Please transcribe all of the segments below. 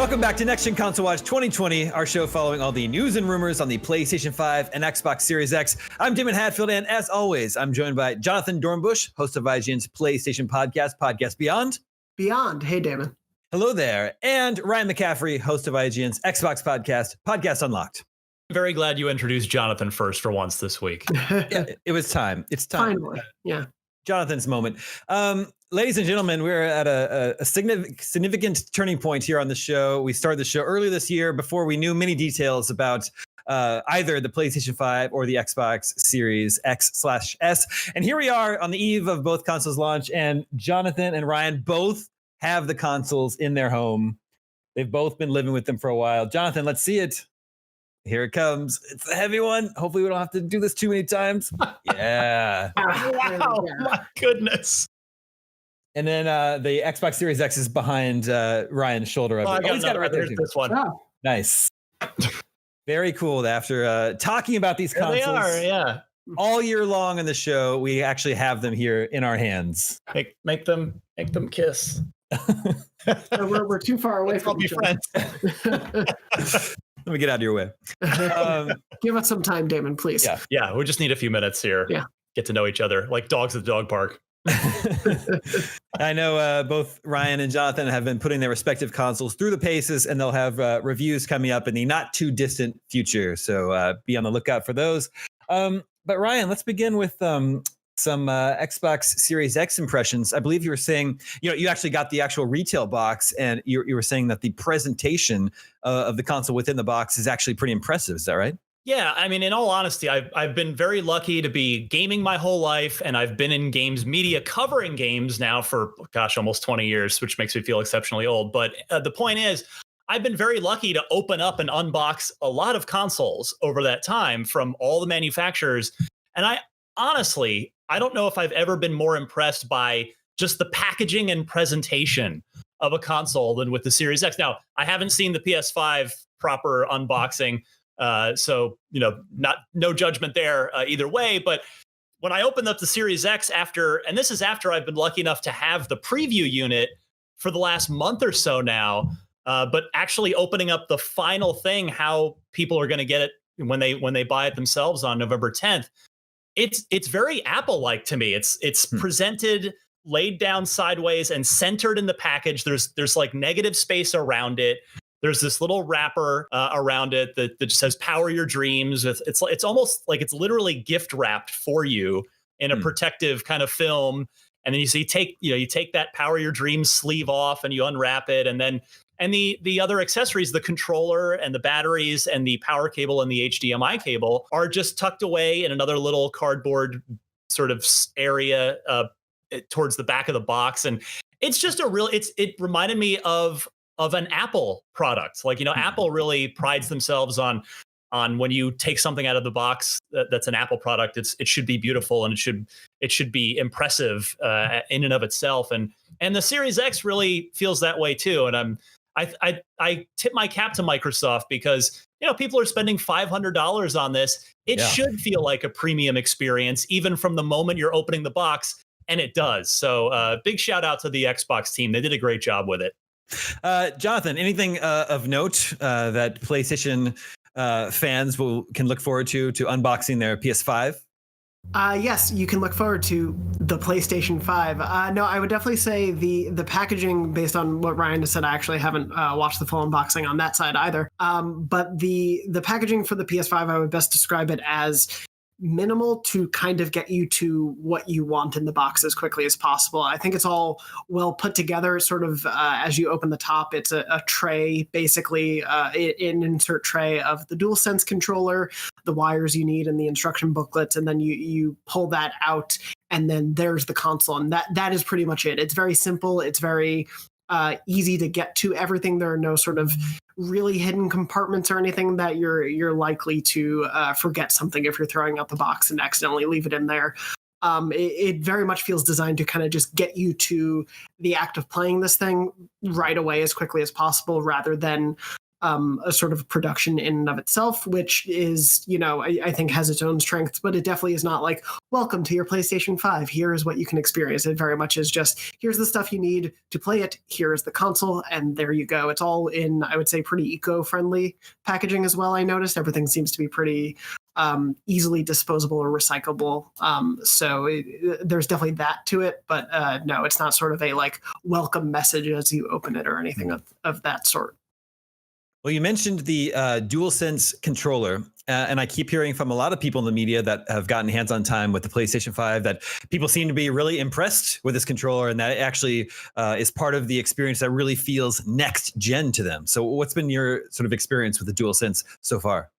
Welcome back to Next Gen Console Watch 2020, our show following all the news and rumors on the PlayStation 5 and Xbox Series X. I'm Damon Hatfield, and as always, I'm joined by Jonathan Dornbush, host of IGN's PlayStation podcast Beyond. Beyond. Hey, Damon. Hello there. And Ryan McCaffrey, host of IGN's Xbox podcast Unlocked. I'm very glad you introduced Jonathan first for once this week. Yeah, it was time. It's time. Finally. Yeah. Jonathan's moment. Ladies and gentlemen, we're at a significant turning point here on the show. We started the show earlier this year before we knew many details about either the PlayStation 5 or the Xbox Series X/S. And here we are on the eve of both consoles launch, and Jonathan and Ryan both have the consoles in their home. They've both been living with them for a while. Jonathan, let's see it. Here it comes. It's a heavy one. Hopefully we don't have to do this too many times. Yeah. Wow. My goodness. And then the Xbox Series X is behind Ryan's shoulder. He's got it right there. This one. Oh. Nice. Very cool. After talking about these consoles they are, yeah. all year long on the show, we actually have them here in our hands. Make them kiss. We're too far away from each other. Let me get out of your way. Give us some time, Damon, please. Yeah. We just need a few minutes here. Yeah. Get to know each other like dogs at the dog park. I know both Ryan and Jonathan have been putting their respective consoles through the paces, and they'll have reviews coming up in the not too distant future. So be on the lookout for those. But Ryan, let's begin with some Xbox Series X impressions. I believe you were saying, you actually got the actual retail box, and you were saying that the presentation of the console within the box is actually pretty impressive. Is that right? Yeah, I mean, in all honesty, I've been very lucky to be gaming my whole life, and I've been in games media covering games now for, almost 20 years, which makes me feel exceptionally old. But the point is, I've been very lucky to open up and unbox a lot of consoles over that time from all the manufacturers. And I honestly don't know if I've ever been more impressed by just the packaging and presentation of a console than with the Series X. Now, I haven't seen the PS5 proper unboxing. So, no judgment there either way. But when I opened up the Series X and this is after I've been lucky enough to have the preview unit for the last month or so now, but actually opening up the final thing, how people are going to get it when they buy it themselves on November 10th. It's very Apple-like to me. It's presented, laid down sideways and centered in the package. There's like negative space around it. There's this little wrapper around it that just says "Power Your Dreams." It's almost like it's literally gift wrapped for you in a protective kind of film. And then you take that "Power Your Dreams" sleeve off and you unwrap it, and the other accessories, the controller and the batteries and the power cable and the HDMI cable, are just tucked away in another little cardboard sort of area towards the back of the box. And it's just it reminded me of an Apple product. Apple really prides themselves on when you take something out of the box that's an Apple product, it should be beautiful and it should be impressive in and of itself. And the Series X really feels that way too. And I tip my cap to Microsoft because people are spending $500 on this. It should feel like a premium experience, even from the moment you're opening the box, and it does. So big shout out to the Xbox team. They did a great job with it. Jonathan, anything of note that PlayStation fans can look forward to unboxing their PS5? Yes, you can look forward to the PlayStation 5. No, I would definitely say the packaging, based on what Ryan just said, I actually haven't watched the full unboxing on that side either. But the packaging for the PS5, I would best describe it as minimal to kind of get you to what you want in the box as quickly as possible. I think it's all well put together, sort of as you open the top, it's a tray, basically an insert tray of the DualSense controller, the wires you need and the instruction booklets, and then you pull that out and then there's the console. And that is pretty much it. It's very simple. It's very easy to get to everything. There are no sort of really hidden compartments or anything that you're likely to forget something if you're throwing out the box and accidentally leave it in there. It very much feels designed to kind of just get you to the act of playing this thing right away as quickly as possible, rather than a sort of production in and of itself, which is, I think has its own strengths, but it definitely is not like, welcome to your PlayStation 5. Here is what you can experience. It very much is just, here's the stuff you need to play it. Here's the console, and there you go. It's all in, I would say, pretty eco-friendly packaging as well. I noticed everything seems to be pretty easily disposable or recyclable. There's definitely that to it, but no, it's not sort of a like welcome message as you open it or anything of that sort. Well, you mentioned the DualSense controller, and I keep hearing from a lot of people in the media that have gotten hands-on time with the PlayStation 5 that people seem to be really impressed with this controller, and that it actually is part of the experience that really feels next gen to them. So what's been your sort of experience with the DualSense so far?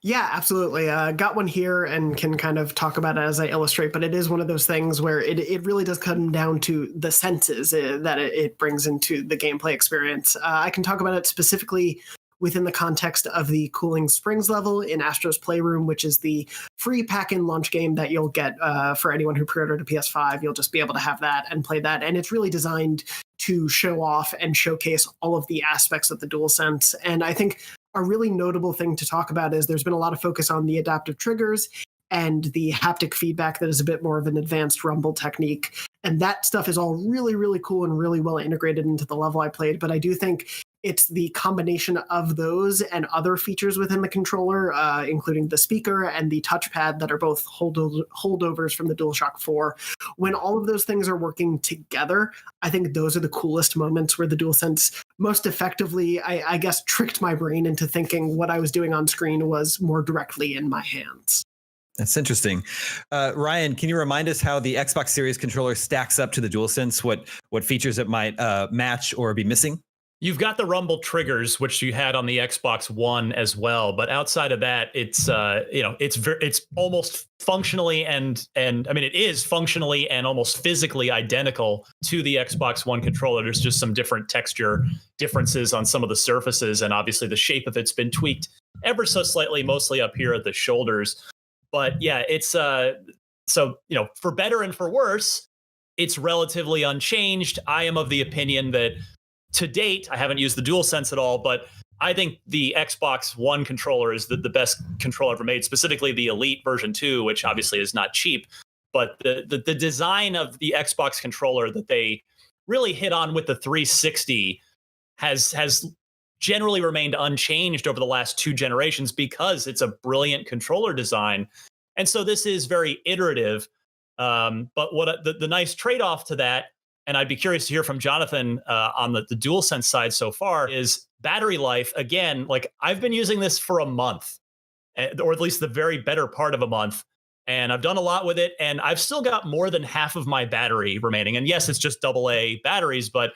Yeah, absolutely. Got one here and can kind of talk about it as I illustrate, but it is one of those things where it really does come down to the senses that it brings into the gameplay experience. I can talk about it specifically within the context of the Cooling Springs level in Astro's Playroom, which is the free pack-in launch game that you'll get for anyone who pre-ordered a PS5. You'll just be able to have that and play that. And it's really designed to show off and showcase all of the aspects of the DualSense. And I think a really notable thing to talk about is there's been a lot of focus on the adaptive triggers and the haptic feedback that is a bit more of an advanced rumble technique. And that stuff is all really, really cool and really well integrated into the level I played. But I do think it's the combination of those and other features within the controller, including the speaker and the touchpad that are both holdovers from the DualShock 4. When all of those things are working together, I think those are the coolest moments where the DualSense most effectively, I guess, tricked my brain into thinking what I was doing on screen was more directly in my hands. That's interesting. Ryan, can you remind us how the Xbox Series controller stacks up to the DualSense? What features it might match or be missing? You've got the rumble triggers, which you had on the Xbox One as well, but outside of that, it's it's almost functionally and I mean it is functionally and almost physically identical to the Xbox One controller. There's just some different texture differences on some of the surfaces, and obviously the shape of it's been tweaked ever so slightly, mostly up here at the shoulders. But yeah, it's so for better and for worse, it's relatively unchanged. I am of the opinion that to date, I haven't used the DualSense at all, but I think the Xbox One controller is the best controller ever made, specifically the Elite version 2, which obviously is not cheap. But the design of the Xbox controller that they really hit on with the 360 has generally remained unchanged over the last 2 generations because it's a brilliant controller design. And so this is very iterative. But what the nice trade-off to that, and I'd be curious to hear from Jonathan on the DualSense side so far, is battery life. Again, like I've been using this for a month, or at least the very better part of a month. And I've done a lot with it, and I've still got more than half of my battery remaining. And yes, it's just AA batteries, but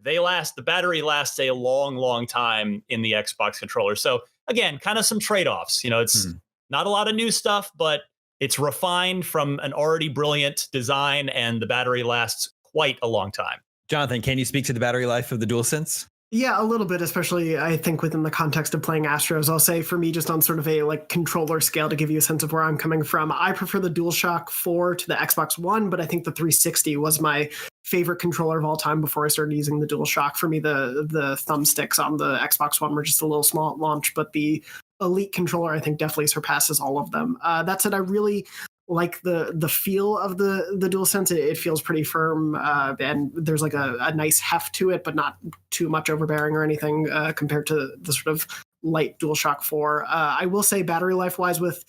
the battery lasts a long, long time in the Xbox controller. So again, kind of some trade-offs. It's not a lot of new stuff, but it's refined from an already brilliant design, and the battery lasts quite a long time. Jonathan, can you speak to the battery life of the DualSense? Yeah, a little bit, especially I think within the context of playing Astros. I'll say for me, just on sort of a like controller scale to give you a sense of where I'm coming from, I prefer the DualShock 4 to the Xbox One, but I think the 360 was my favorite controller of all time before I started using the DualShock. For me, the thumbsticks on the Xbox One were just a little small at launch, but the Elite controller I think definitely surpasses all of them. That said, I really like the feel of the DualSense. It feels pretty firm, and there's like a nice heft to it, but not too much overbearing or anything compared to the sort of light DualShock 4. I will say battery life wise with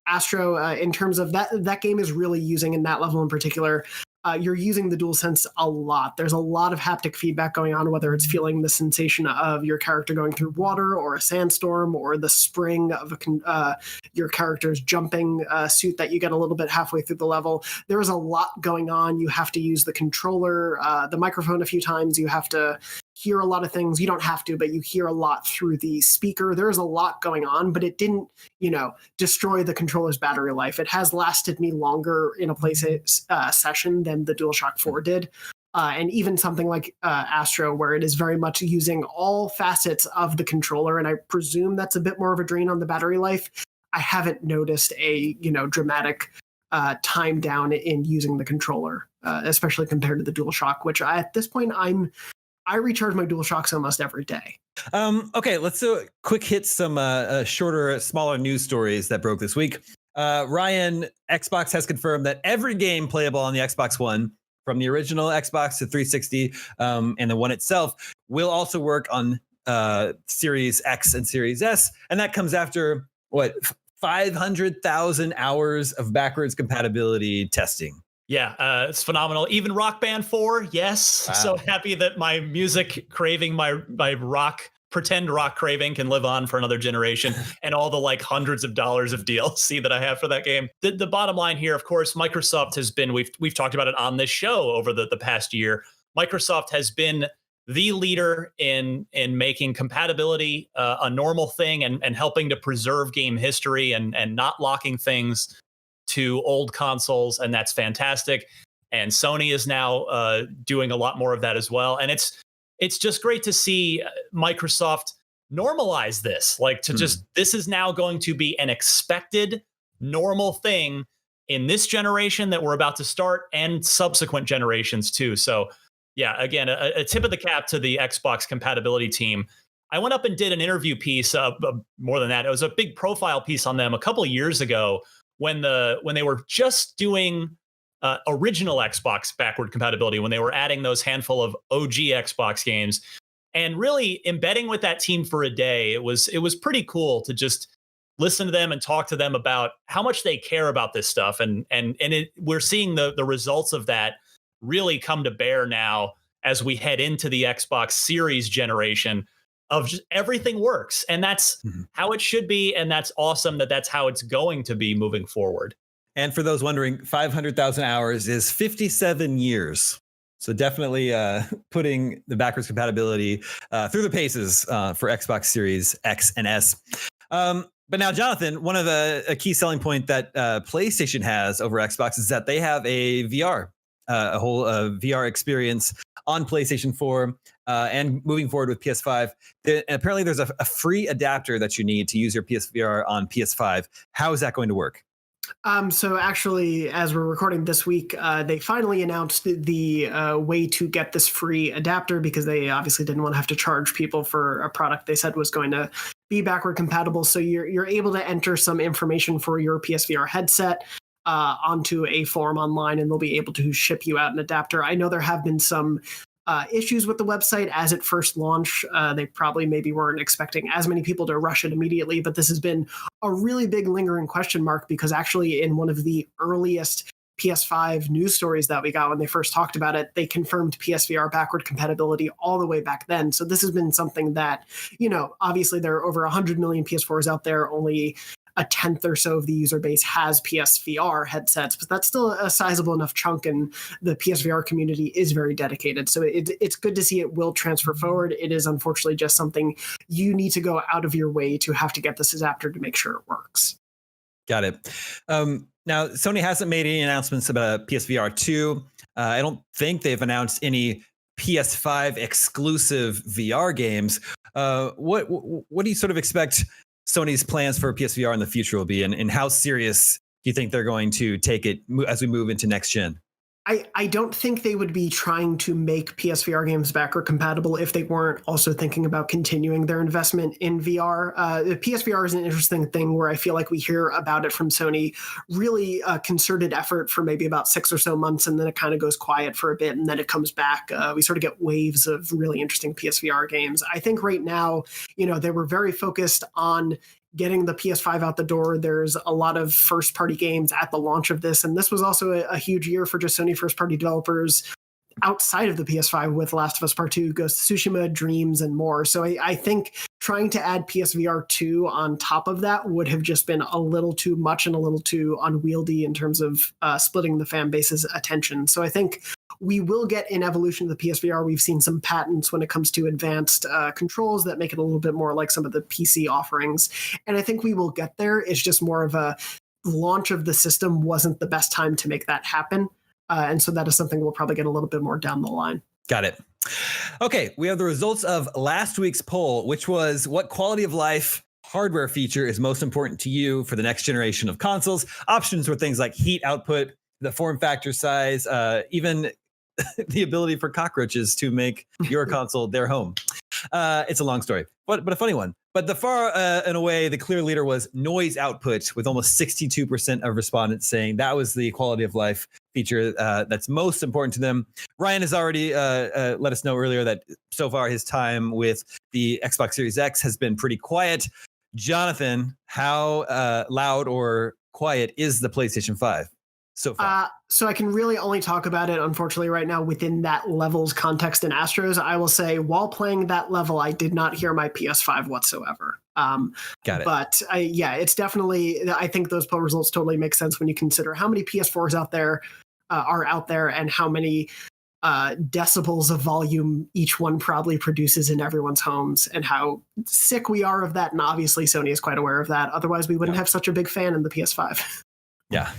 Astro, in terms of that game is really using in that level in particular. You're using the DualSense a lot. There's a lot of haptic feedback going on, whether it's feeling the sensation of your character going through water or a sandstorm, or the spring of your character's jumping suit that you get a little bit halfway through the level. There is a lot going on. You have to use the controller, the microphone a few times. You have to hear a lot of things. You don't have to, but you hear a lot through the speaker. There's a lot going on, but it didn't, destroy the controller's battery life. It has lasted me longer in a play session than the DualShock 4 did. And even something like Astro, where it is very much using all facets of the controller, and I presume that's a bit more of a drain on the battery life. I haven't noticed a, dramatic time down in using the controller, especially compared to the DualShock, which at this point I'm I recharge my DualShocks almost every day. Okay, let's quick hit some shorter, smaller news stories that broke this week. Ryan, Xbox has confirmed that every game playable on the Xbox One, from the original Xbox to 360 and the One itself, will also work on Series X and Series S. And that comes after, 500,000 hours of backwards compatibility testing. Yeah, it's phenomenal. Even Rock Band 4, yes. Wow. So happy that my music craving, my pretend rock craving can live on for another generation, and all the hundreds of dollars of DLC that I have for that game. The bottom line here, of course, Microsoft has been, we've talked about it on this show over the past year. Microsoft has been the leader in making compatibility a normal thing and helping to preserve game history and not locking things to old consoles, and that's fantastic. And Sony is now doing a lot more of that as well. And it's just great to see Microsoft normalize this. This is now going to be an expected normal thing in this generation that we're about to start, and subsequent generations too. So yeah, again, a tip of the cap to the Xbox compatibility team. I went up and did an interview piece, more than that. It was a big profile piece on them a couple of years ago, when they were just doing original Xbox backward compatibility, when they were adding those handful of OG Xbox games, and really embedding with that team for a day. It was pretty cool to just listen to them and talk to them about how much they care about this stuff, and we're seeing the results of that really come to bear now as we head into the Xbox Series generation. Of just everything works, and that's how it should be, and that's awesome that's how it's going to be moving forward. And for those wondering, 500,000 hours is 57 years. So definitely putting the backwards compatibility through the paces for Xbox Series X and S. But now, Jonathan, one of a key selling point that PlayStation has over Xbox is that they have a VR, a whole VR experience on PlayStation 4 and moving forward with PS5. Apparently, there's a free adapter that you need to use your PSVR on PS5. How is that going to work? So actually, as we're recording this week, they finally announced the way to get this free adapter, because they obviously didn't want to have to charge people for a product they said was going to be backward compatible. So you're able to enter some information for your PSVR headset onto a form online, and they'll be able to ship you out an adapter. I know there have been some issues with the website as it first launched. They probably maybe weren't expecting as many people to rush it immediately, but this has been a really big lingering question mark, because actually in one of the earliest PS5 news stories that we got when they first talked about it, they confirmed PSVR backward compatibility all the way back then. So this has been something that, obviously there are over 100 million PS4s out there. Only a tenth or so of the user base has PSVR headsets, but that's still a sizable enough chunk, and the PSVR community is very dedicated. So it's good to see it will transfer forward. It is unfortunately just something you need to go out of your way to have to get this adapter to make sure it works. Got it. Now, Sony hasn't made any announcements about PSVR 2. I don't think they've announced any PS5 exclusive VR games. What do you sort of expect Sony's plans for PSVR in the future will be, and how serious do you think they're going to take it as we move into next gen? I don't think they would be trying to make PSVR games backward compatible if they weren't also thinking about continuing their investment in VR. The PSVR is an interesting thing where I feel like we hear about it from Sony, really a concerted effort for maybe about 6 or so months, and then it kind of goes quiet for a bit, and then it comes back. We sort of get waves of really interesting PSVR games. I think right now, they were very focused on getting the PS5 out the door. There's a lot of first-party games at the launch of this, and this was also a huge year for just Sony first-party developers outside of the PS5 with Last of Us Part 2, Ghost of Tsushima, Dreams, and more. So I think trying to add PSVR 2 on top of that would have just been a little too much and a little too unwieldy in terms of splitting the fan base's attention. So I think we will get an evolution of the PSVR. We've seen some patents when it comes to advanced controls that make it a little bit more like some of the PC offerings. And I think we will get there. It's just more of a launch of the system wasn't the best time to make that happen. And so that is something we'll probably get a little bit more down the line. Got it. Okay, we have the results of last week's poll, which was what quality of life hardware feature is most important to you for the next generation of consoles. Options were things like heat output, the form factor size, even the ability for cockroaches to make your console their home. It's a long story, but a funny one. But the far and away, the clear leader was noise output, with almost 62% of respondents saying that was the quality of life feature that's most important to them. Ryan has already let us know earlier that so far his time with the Xbox Series X has been pretty quiet. Jonathan, how loud or quiet is the PlayStation 5 so far? So I can really only talk about it, unfortunately, right now within that level's context in Astros. I will say, while playing that level, I did not hear my PS5 whatsoever. Got it. But it's definitely, I think those poll results totally make sense when you consider how many PS4s are out there and how many decibels of volume each one probably produces in everyone's homes, and how sick we are of that. And obviously Sony is quite aware of that. Otherwise we wouldn't have such a big fan in the PS5. Yeah.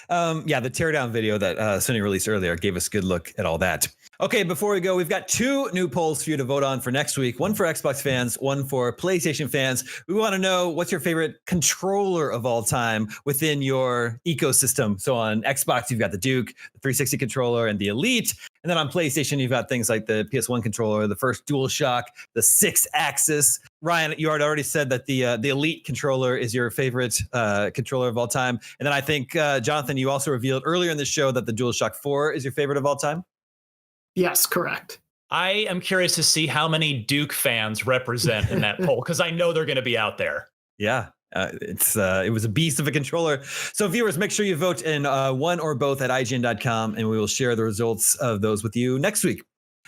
The teardown video that Sony released earlier gave us a good look at all that. Okay, before we go, we've got 2 new polls for you to vote on for next week. One for Xbox fans, one for PlayStation fans. We want to know, what's your favorite controller of all time within your ecosystem? So on Xbox, you've got the Duke, the 360 controller, and the Elite. And then on PlayStation, you've got things like the PS1 controller, the first DualShock, the 6-axis. Ryan, you had already said that the Elite controller is your favorite controller of all time. And then I think, Jonathan, you also revealed earlier in the show that the DualShock 4 is your favorite of all time. Yes, correct. I am curious to see how many Duke fans represent in that poll, because I know they're going to be out there. Yeah. It was a beast of a controller. So viewers, make sure you vote in one or both at IGN.com, and we will share the results of those with you next week.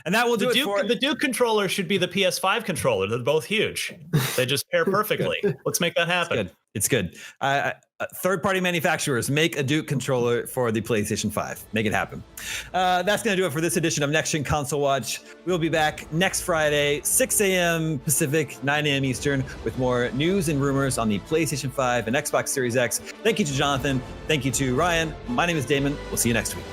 And that will do it for the Duke controller. Should be the PS5 controller. They're both huge. They just pair perfectly. Let's make that happen. It's good. Third-party manufacturers, make a Duke controller for the PlayStation 5. Make it happen. That's going to do it for this edition of Next Gen Console Watch. We'll be back next Friday, 6 a.m. Pacific, 9 a.m. Eastern, with more news and rumors on the PlayStation 5 and Xbox Series X. Thank you to Jonathan. Thank you to Ryan. My name is Damon. We'll see you next week.